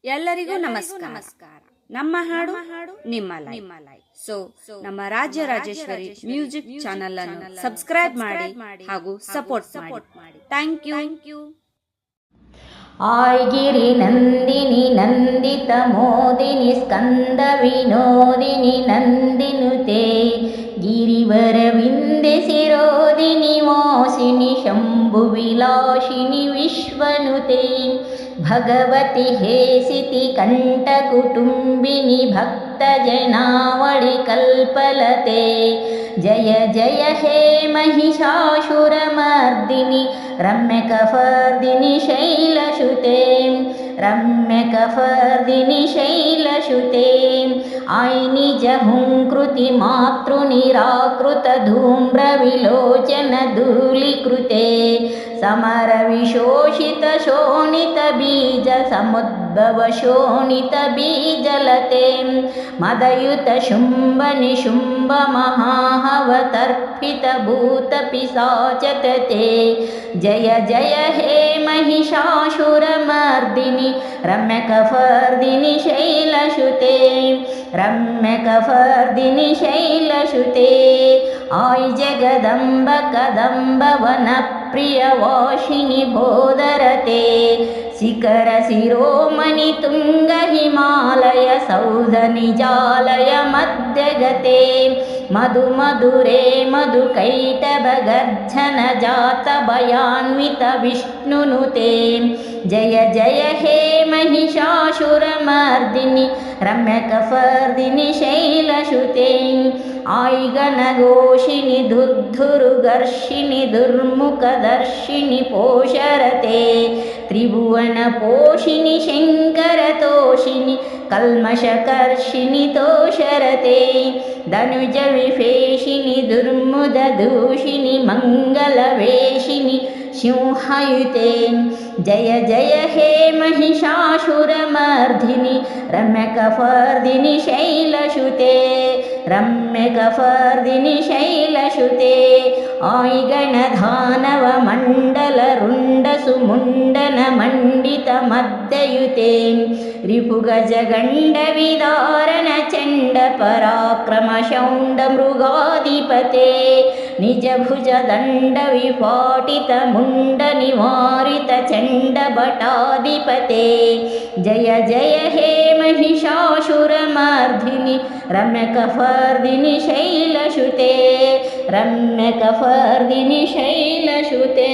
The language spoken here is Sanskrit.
ಎಲ್ಲರಿಗೂ ನಮಸ್ಕಾರ. ನಮ್ಮ ಹಾಡು ನಿಮ್ಮ ಲೈಫ್. ಸೊ ನಮ್ಮ ರಾಜ್ಯ ರಾಜೇಶ್ವರಿ ಮ್ಯೂಸಿಕ್ ಚಾನೆಲ್ ಅನ್ನು ಸಬ್ಸ್ಕ್ರೈಬ್ ಮಾಡಿ ಹಾಗೂ ಸಪೋರ್ಟ್ ಮಾಡಿ. Thank you. ಆಯ್ಗಿರಿ ನಂದಿನಿ ನಂದಿತ ಮೋದಿನಿ ಸ್ಕಂದ ವಿನೋದಿನಿ ನಂದಿನುತೆ ಗಿರಿವರ ವಿಂದೆ ಶಿರೋದಿನಿ ವಾಸಿನಿ ಶಂಭು ವಿಲಾಸಿನಿ ವಿಶ್ವನುತೆ ಭಗವತಿ ಹೇಸಿತಿ ಕಂಠ ಕುಟುಂಬಿನಿ ಭಕ್ತ ಜನಾವಳಿ ಕಲ್ಪಲತೆ ಜಯ ಜಯ ಹೇ महिषासुरमर्दिनि रम्यकफर्दिनि शैलसुते रम्यकफर्दिनि शैलसुते आयि निज हुंकृति मातृनिराकृत धूम्रविलोचन धूलीकृते समर विशोषित शोणित बीज समुद्भव शोणित बीजलते मदयुत शुंभ निशुंभ महाहवतर्पित भूत पिशाचते जय जय हे महिषासुरमर्दिनि रम्यकफर्दिनि शैलसुते रम्यकफर्दिनि शैलसुते आयि जगदम्ब कदम्ब वन प्रिय वासिनि बोधरते शिखर शिरोमणि तुंग हिमालय सौध निजालय मध्यगते मधु मधुरे मधु कैटभ गर्जन जात भयान्वित विष्णुनुते जय जय हे महिषासुरमर्दिनि रम्यकफर्दिनि शैलसुते आयि गणघोषिनि दुर्धुरुगर्षिणि दुर्मुखदर्शिनि पोषरते त्रिभुवन पोषिनि शङ्करतोषिनि कल्मषकर्षिनि तोषरते धनुज विभेषिनि दुर्मुददूषिनि मङ्गलवेशिनि सिंहयुते जय जय हे महिषासुरमर्दिनि रम्यकफर्दिनि शैलसुते रम्यकफर्दिनि शैलसुते आयि गणधानव मण्डल रुण्ड सुमुण्डन मण्डित मध्ययुते रिपुगज गण्ड विदारण चण्ड पराक्रम शौण्ड मृगाधिपते निज भुज दण्ड विपाटित मुण्ड निवारित चण्ड भटाधिपते जय जय हे महिषासुरमर्दिनि रम्यकफर्दिनि शैलसुते रम्यकफर्दिनि शैलसुते।